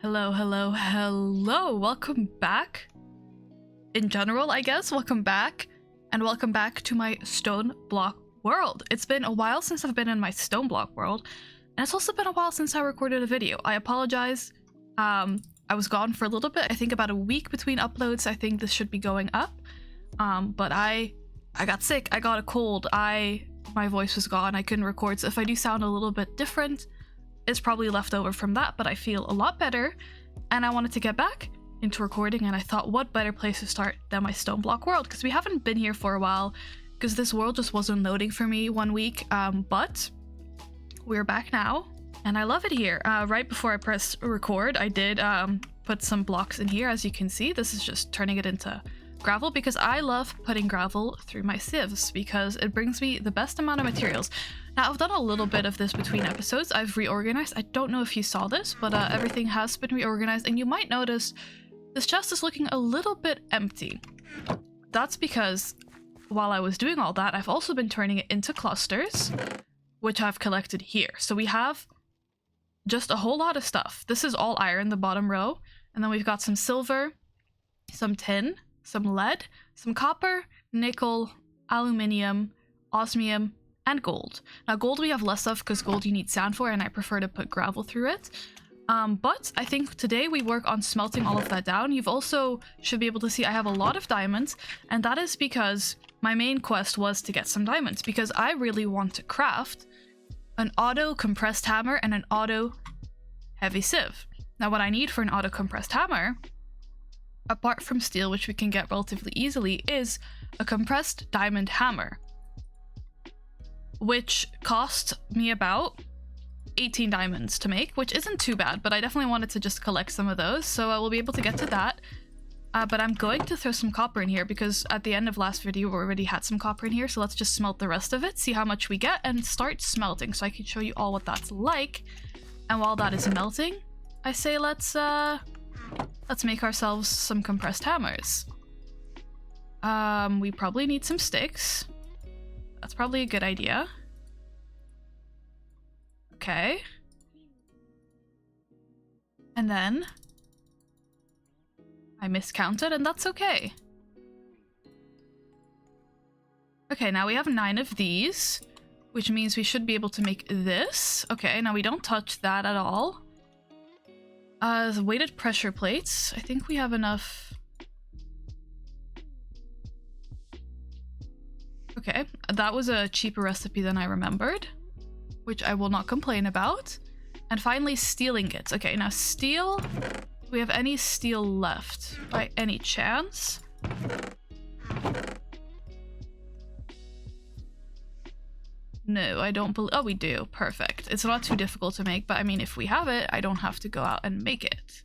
Hello, hello, hello. Welcome back. In general, I guess. Welcome back. And welcome back to my StoneBlock world. It's been a while since I've been in my StoneBlock world. And it's also been a while since I recorded a video. I apologize. I was gone for a little bit. I think about a week between uploads. I think this should be going up. But I got sick. I got a cold. My voice was gone. I couldn't record. So if I do sound a little bit different, it's probably left over from that, but I feel a lot better and I wanted to get back into recording, and I thought what better place to start than my StoneBlock world, because we haven't been here for a while because this world just wasn't loading for me one week, but we're back now and I love it here. Right before I pressed record, I did put some blocks in here. As you can see, this is just turning it into gravel because I love putting gravel through my sieves because it brings me the best amount of materials. Now, I've done a little bit of this between episodes. I've reorganized. I don't know if you saw this, but everything has been reorganized, and you might notice this chest is looking a little bit empty. That's because while I was doing all that, I've also been turning it into clusters, which I've collected here. So we have just a whole lot of stuff. This is all iron, the bottom row, and then we've got some silver, some tin, some lead, some copper, nickel, aluminium, osmium, and gold. Now gold we have less of because gold you need sand for, and I prefer to put gravel through it. But I think today we work on smelting all of that down. You've also should be able to see I have a lot of diamonds, and that is because my main quest was to get some diamonds because I really want to craft an auto compressed hammer and an auto heavy sieve. Now what I need for an auto compressed hammer, apart from steel, which we can get relatively easily, is a compressed diamond hammer, which cost me about 18 diamonds to make, which isn't too bad, but I definitely wanted to just collect some of those, so I will be able to get to that. But I'm going to throw some copper in here because at the end of last video we already had some copper in here, so let's just smelt the rest of it, see how much we get, and start smelting so I can show you all what that's like. And while that is melting, I say let's make ourselves some compressed hammers. We probably need some sticks. That's probably a good idea. Okay. And then I miscounted, and that's okay. Okay, now we have 9 of these, which means we should be able to make this. Okay, now we don't touch that at all. The weighted pressure plates. I think we have enough. Okay, that was a cheaper recipe than I remembered, which I will not complain about. And finally, steel ingots. Okay, now steel. Do we have any steel left by any chance? No, I don't believe. Oh, we do. Perfect. It's not too difficult to make, but I mean, if we have it, I don't have to go out and make it.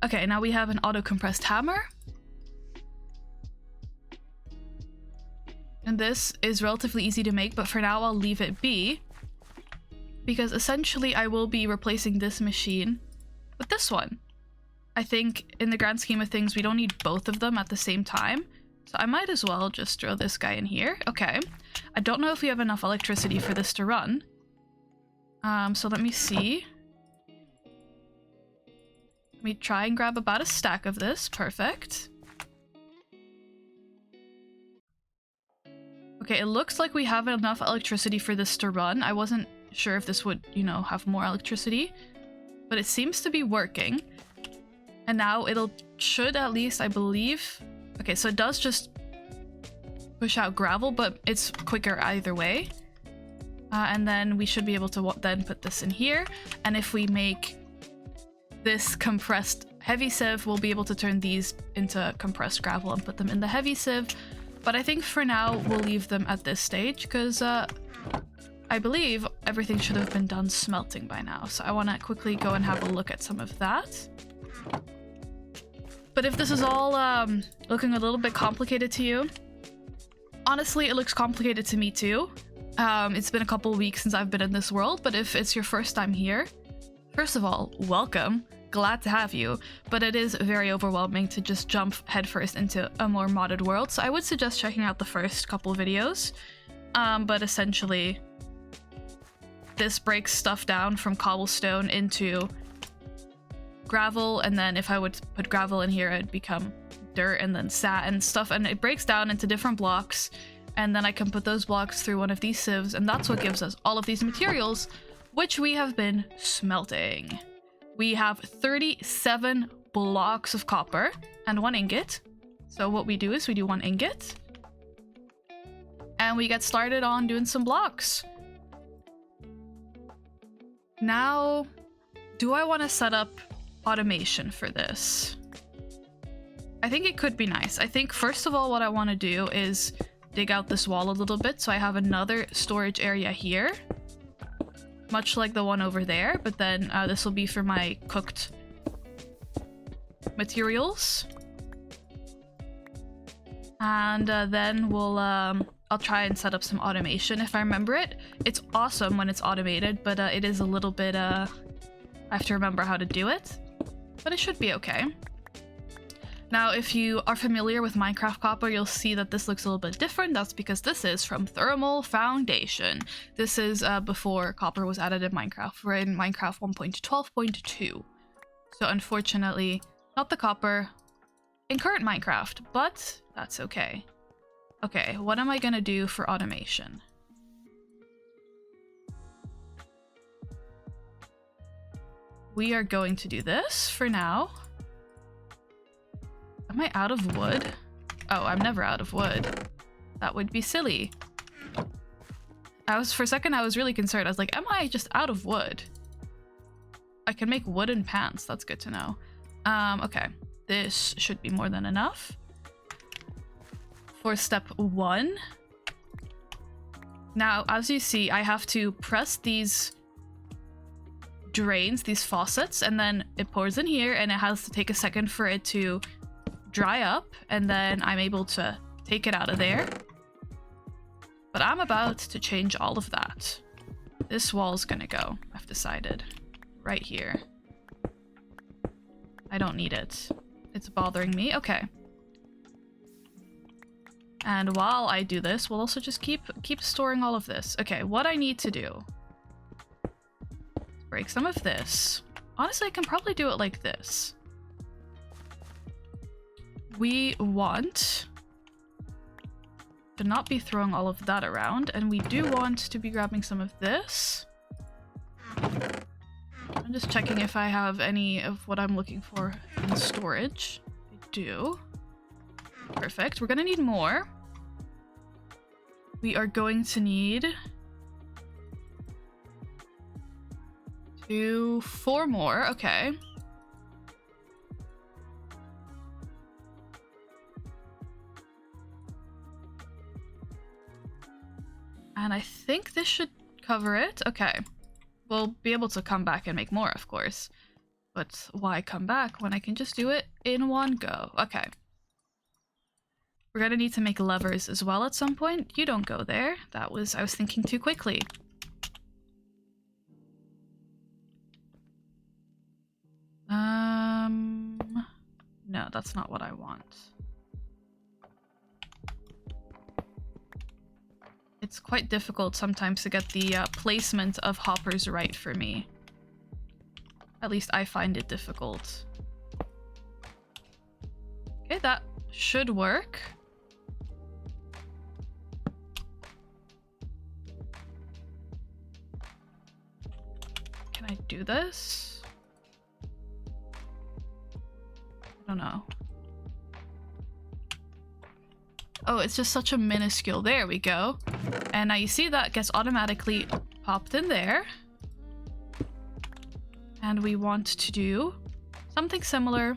Okay, now we have an auto compressed hammer. And this is relatively easy to make, but for now I'll leave it be, because essentially I will be replacing this machine with this one. I think in the grand scheme of things we don't need both of them at the same time, so I might as well just throw this guy in here. Okay, I don't know if we have enough electricity for this to run, so let me see. Let me try and grab about a stack of this. Perfect. Okay, it looks like we have enough electricity for this to run. I wasn't sure if this would, you know, have more electricity, but it seems to be working. And now should at least, I believe. Okay, so it does just push out gravel, but it's quicker either way. And then we should be able to then put this in here. And if we make this compressed heavy sieve, we'll be able to turn these into compressed gravel and put them in the heavy sieve. But I think for now we'll leave them at this stage because I believe everything should have been done smelting by now. So I want to quickly go and have a look at some of that. But if this is all looking a little bit complicated to you, honestly, it looks complicated to me too. It's been a couple weeks since I've been in this world, but if it's your first time here, first of all, welcome. Glad to have you, but it is very overwhelming to just jump headfirst into a more modded world, so I would suggest checking out the first couple videos. But essentially, this breaks stuff down from cobblestone into gravel, and then if I would put gravel in here, it'd become dirt and then sand and stuff, and it breaks down into different blocks, and then I can put those blocks through one of these sieves, and that's what gives us all of these materials, which we have been smelting. We have 37 blocks of copper and 1 ingot. So what we do is we do 1 ingot, and we get started on doing some blocks. Now, do I want to set up automation for this? I think it could be nice. I think first of all what I want to do is dig out this wall a little bit so I have another storage area here, much like the one over there, but then this will be for my cooked materials. And then I'll try and set up some automation if I remember it. It's awesome when it's automated, but it is a little bit, I have to remember how to do it, but it should be okay. Now, if you are familiar with Minecraft Copper, you'll see that this looks a little bit different. That's because this is from Thermal Foundation. This is before Copper was added in Minecraft. We're in Minecraft 1.12.2. So unfortunately, not the Copper in current Minecraft, but that's okay. Okay, what am I gonna do for automation? We are going to do this for now. Am I out of wood? Oh, I'm never out of wood. That would be silly. For a second, I was really concerned. I was like, am I just out of wood? I can make wooden pants. That's good to know. Okay. This should be more than enough. For step 1. Now, as you see, I have to press these drains, these faucets, and then it pours in here, and it has to take a second for it to dry up, and then I'm able to take it out of there. But I'm about to change all of that. This wall's gonna go, I've decided. Right here. I don't need it. It's bothering me. Okay. And while I do this, we'll also just keep storing all of this. Okay, what I need to do. Break some of this. Honestly, I can probably do it like this. We want to not be throwing all of that around, and we do want to be grabbing some of this. I'm just checking if I have any of what I'm looking for in storage. I do. Perfect. We're gonna need more. We are going to need 4 more. Okay. And I think this should cover it. Okay. We'll be able to come back and make more, of course. But why come back when I can just do it in one go? Okay. We're gonna need to make levers as well at some point. You don't go there. I was thinking too quickly. No, that's not what I want. It's quite difficult sometimes to get the placement of hoppers right for me. At least I find it difficult. Okay, that should work. Can I do this? I don't know. Oh, it's just such a minuscule. There we go. And now you see that gets automatically popped in there. And we want to do something similar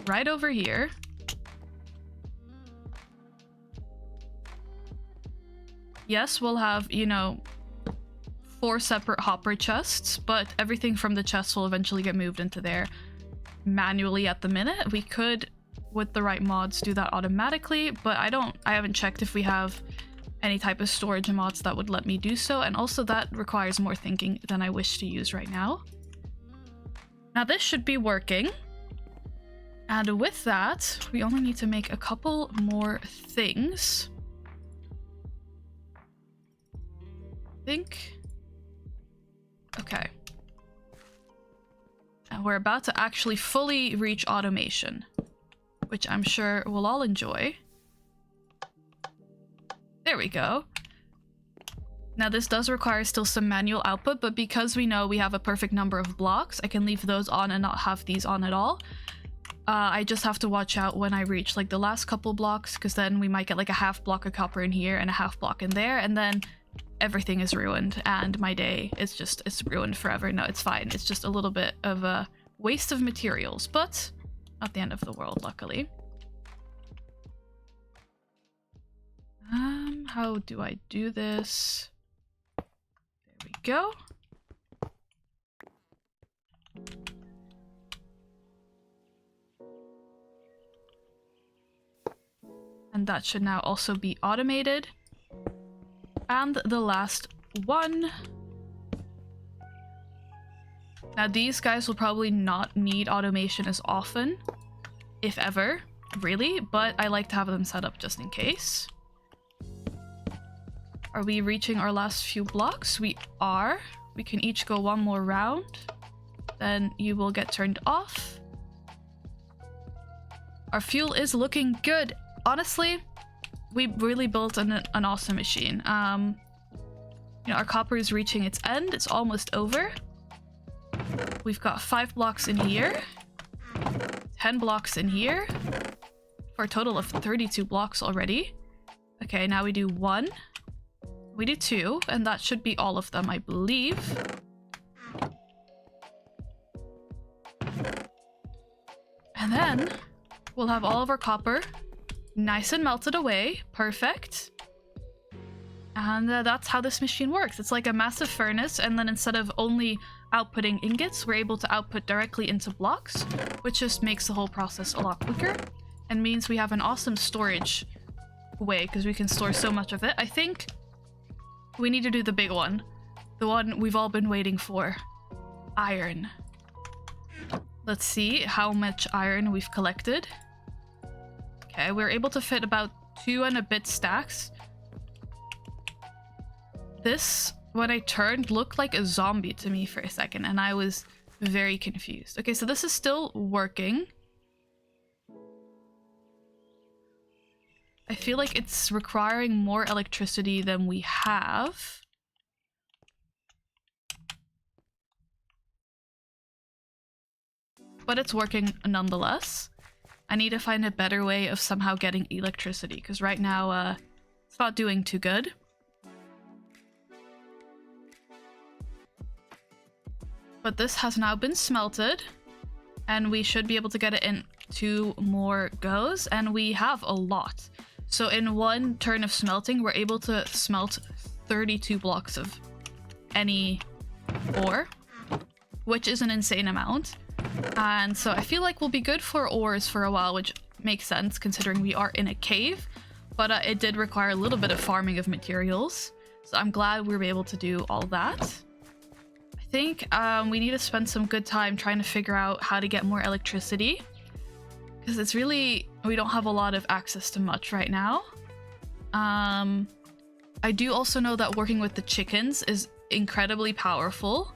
right over here. Yes, we'll have, you know, 4 separate hopper chests, but everything from the chests will eventually get moved into there manually at the minute. We could, with the right mods, do that automatically, but I haven't checked if we have any type of storage mods that would let me do so, and also that requires more thinking than I wish to use right now. Now this should be working, and with that, we only need to make a couple more things. I think. Okay. And we're about to actually fully reach automation, which I'm sure we'll all enjoy. There we go. Now this does require still some manual output, but because we know we have a perfect number of blocks, I can leave those on and not have these on at all. I just have to watch out when I reach like the last couple blocks, because then we might get like a half block of copper in here and a half block in there, and then everything is ruined and my day is just, it's ruined forever. No, it's fine. It's just a little bit of a waste of materials, but not the end of the world, luckily. How do I do this? There we go. And that should now also be automated. And the last one. Now these guys will probably not need automation as often, if ever, really, but I like to have them set up just in case. Are we reaching our last few blocks? We are. We can each go one more round. Then you will get turned off. Our fuel is looking good. Honestly, we really built an awesome machine. You know, our copper is reaching its end. It's almost over. We've got 5 blocks in here. 10 blocks in here. For a total of 32 blocks already. Okay, now we do 1. We do 2, and that should be all of them, I believe. And then we'll have all of our copper nice and melted away. Perfect. And that's how this machine works. It's like a massive furnace, and then instead of only outputting ingots, we're able to output directly into blocks, which just makes the whole process a lot quicker and means we have an awesome storage way because we can store so much of it. I think we need to do the big one. The one we've all been waiting for. Iron. Let's see how much iron we've collected. Okay, we're able to fit about 2 and a bit stacks. This, when I turned, looked like a zombie to me for a second, and I was very confused. Okay, so this is still working. I feel like it's requiring more electricity than we have. But it's working nonetheless. I need to find a better way of somehow getting electricity, because right now it's not doing too good. But this has now been smelted, and we should be able to get it in 2 more goes, and we have a lot. So in 1 turn of smelting, we're able to smelt 32 blocks of any ore, which is an insane amount. And so I feel like we'll be good for ores for a while, which makes sense considering we are in a cave, but it did require a little bit of farming of materials. So I'm glad we were able to do all that. I think we need to spend some good time trying to figure out how to get more electricity, because it's really, we don't have a lot of access to much right now. I do also know that working with the chickens is incredibly powerful.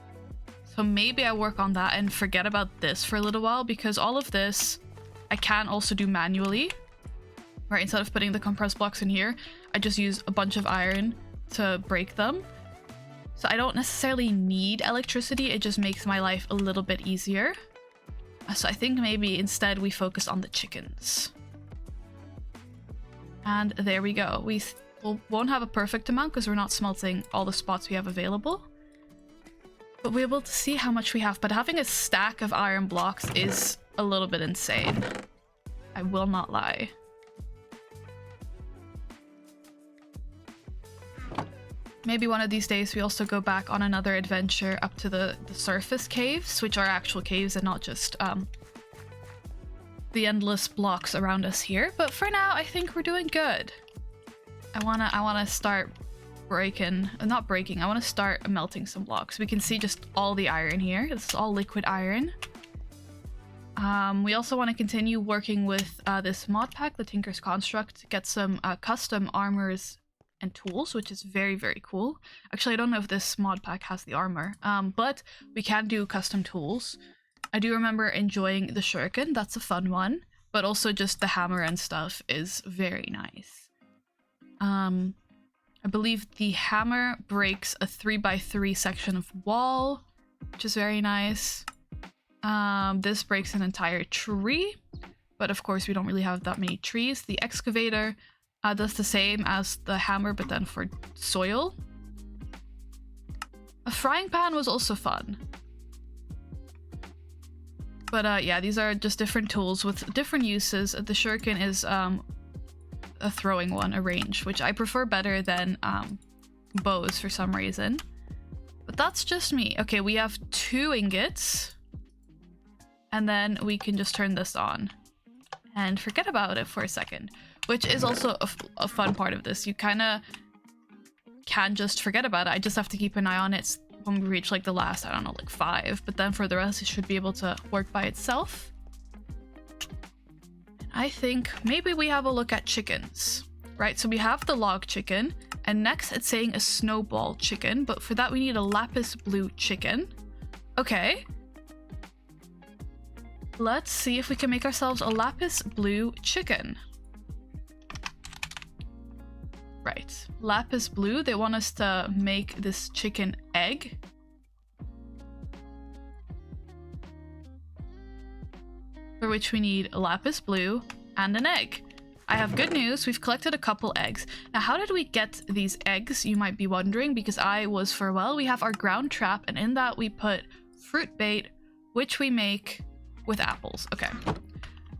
So maybe I work on that and forget about this for a little while, because all of this I can also do manually. Right, instead of putting the compressed blocks in here, I just use a bunch of iron to break them. So I don't necessarily need electricity, it just makes my life a little bit easier. So I think maybe instead we focus on the chickens. And there we go. We won't have a perfect amount because we're not smelting all the spots we have available. But we're able to see how much we have. But having a stack of iron blocks is a little bit insane. I will not lie. Maybe one of these days we also go back on another adventure up to the surface caves, which are actual caves and not just the endless blocks around us here. But for now, I think we're doing good. I wanna start breaking, not breaking, I want to start melting some blocks. We can see just all the iron here. This is all liquid iron. We also want to continue working with this mod pack, the Tinker's Construct, to get some custom armors and tools, which is very, very cool. Actually, I don't know if this mod pack has the armor, but we can do custom tools. I do remember enjoying the shuriken. That's a fun one. But also just the hammer and stuff is very nice. I believe the hammer breaks a 3x3 section of wall, which is very nice. This breaks an entire tree, but of course we don't really have that many trees. The excavator does the same as the hammer, but then for soil. A frying pan was also fun. But yeah, these are just different tools with different uses. The shuriken is a throwing one, a range, which I prefer better than bows for some reason. But that's just me. Okay, we have 2 ingots. And then we can just turn this on and forget about it for a second, which is also a fun part of this. You kind of can just forget about it. I just have to keep an eye on it when we reach like the last, I don't know, like 5. But then for the rest, it should be able to work by itself. I think maybe we have a look at chickens, right? So we have the log chicken, and next it's saying a snowball chicken, but for that we need a lapis blue chicken. Okay. Let's see if we can make ourselves a lapis blue chicken. Right. Lapis blue, they want us to make this chicken egg. For which we need a lapis blue and an egg. I have good news, we've collected a couple eggs. Now how did we get these eggs, you might be wondering, because I was for a while. We have our ground trap, and in that we put fruit bait, which we make with apples. Okay.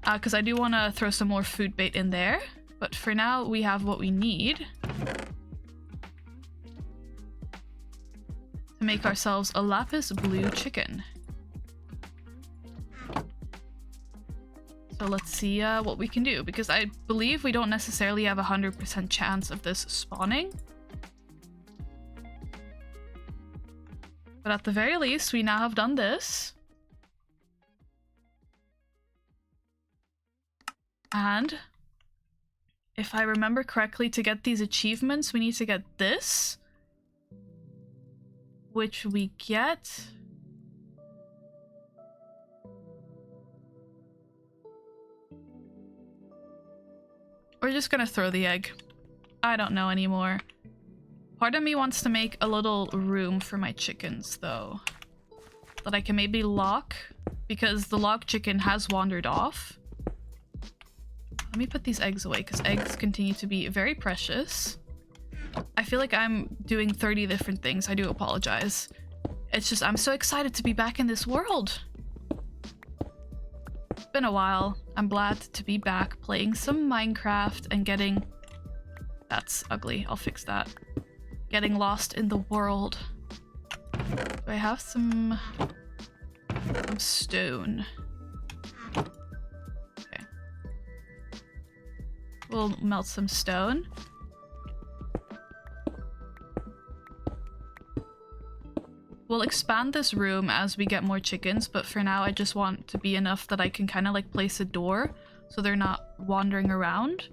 Because I do want to throw some more food bait in there. But for now, we have what we need to make ourselves a lapis blue chicken. So let's see what we can do, because I believe we don't necessarily have a 100% chance of this spawning. But at the very least, we now have done this. And if I remember correctly, to get these achievements, we need to get this, which we get... We're just gonna throw the egg. I don't know anymore. Part of me wants to make a little room for my chickens, though, that I can maybe lock, because the log chicken has wandered off. Let me put these eggs away, because eggs continue to be very precious. I feel like I'm doing 30 different things. I do apologize. It's just, I'm so excited to be back in this world. It's been a while. I'm glad to be back playing some Minecraft and getting... That's ugly. I'll fix that. Getting lost in the world. Do I have some stone? Okay. We'll melt some stone. We'll expand this room as we get more chickens, but for now I just want to be enough that I can kind of like place a door so they're not wandering around.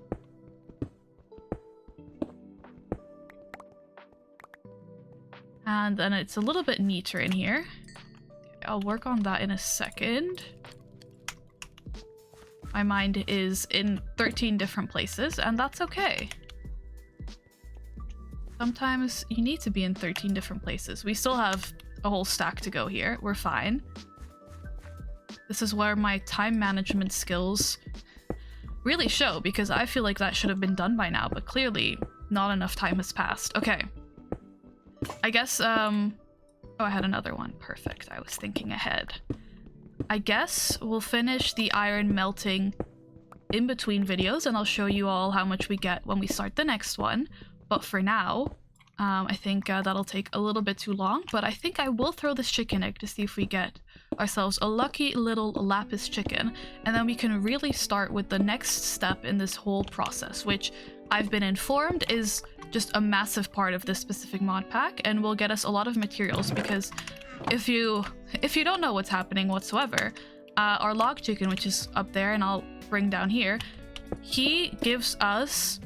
And then it's a little bit neater in here. Okay, I'll work on that in a second. My mind is in 13 different places, and that's okay. Sometimes you need to be in 13 different places. We still have a whole stack to go here. We're fine. This is where my time management skills really show, because I feel like that should have been done by now, but clearly not enough time has passed. Okay. I guess, oh, I had another one. Perfect. I was thinking ahead. I guess we'll finish the iron melting in between videos, and I'll show you all how much we get when we start the next one. But for now, I think that'll take a little bit too long, but I think I will throw this chicken egg to see if we get ourselves a lucky little lapis chicken, and then we can really start with the next step in this whole process, which I've been informed is just a massive part of this specific mod pack and will get us a lot of materials, because if you don't know what's happening whatsoever, our log chicken, which is up there and I'll bring down here, he gives us...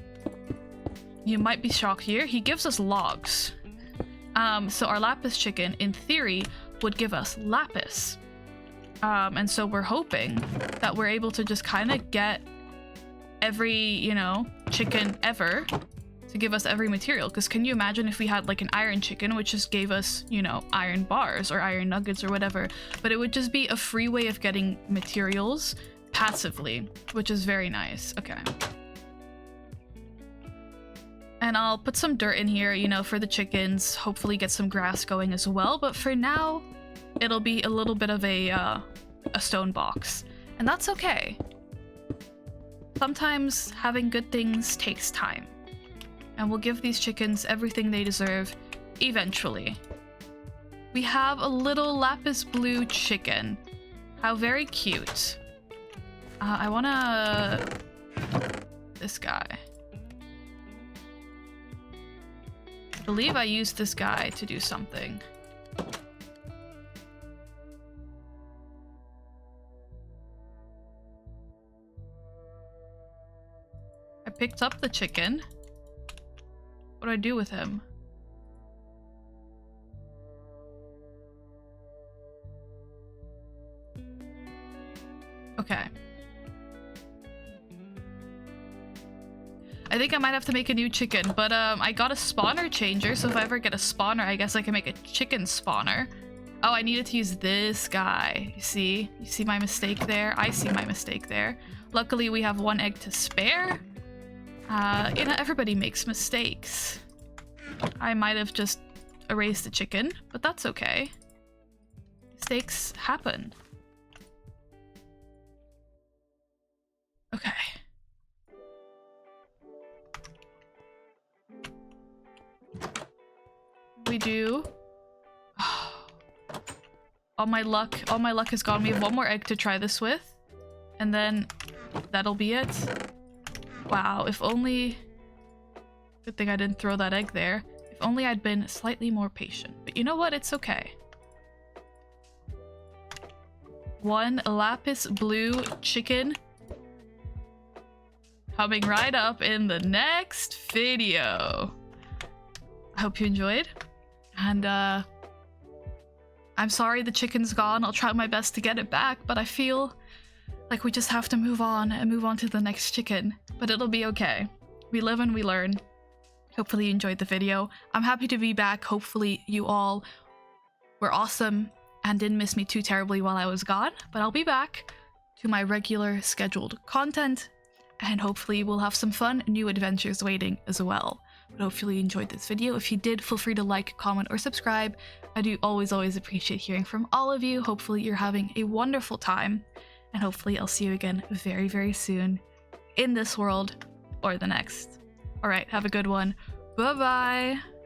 You might be shocked here. He gives us logs. So our lapis chicken, in theory, would give us lapis. And so we're hoping that we're able to just kind of get every, you know, chicken ever to give us every material. Because can you imagine if we had like an iron chicken, which just gave us, you know, iron bars or iron nuggets or whatever, but it would just be a free way of getting materials passively, which is very nice. Okay. And I'll put some dirt in here, you know, for the chickens, hopefully get some grass going as well. But for now, it'll be a little bit of a stone box, and that's okay. Sometimes having good things takes time, and we'll give these chickens everything they deserve eventually. We have a little lapis blue chicken. How very cute. I wanna... this guy. I believe I used this guy to do something. I picked up the chicken. What do I do with him? Okay. I think I might have to make a new chicken, but I got a spawner changer, so if I ever get a spawner, I guess I can make a chicken spawner. Oh, I needed to use this guy. You see? You see my mistake there? I see my mistake there. Luckily, we have 1 egg to spare. You know, everybody makes mistakes. I might have just erased the chicken, but that's okay. Mistakes happen. Okay. We do. All my luck is gone. We have 1 more egg to try this with, and then that'll be it. Wow, if only... Good thing I didn't throw that egg there. If only I'd been slightly more patient. But you know what? It's okay. 1 lapis blue chicken coming right up in the next video. I hope you enjoyed. And I'm sorry the chicken's gone. I'll try my best to get it back, but I feel like we just have to move on and move on to the next chicken. But it'll be okay. We live and we learn. Hopefully you enjoyed the video. I'm happy to be back. Hopefully you all were awesome and didn't miss me too terribly while I was gone. But I'll be back to my regular scheduled content, and hopefully we'll have some fun new adventures waiting as well. But hopefully you enjoyed this video. If you did, feel free to like, comment, or subscribe. I do always appreciate hearing from all of you. Hopefully you're having a wonderful time, and hopefully I'll see you again very, very soon in this world or the next. All right, have a good one. Bye-bye.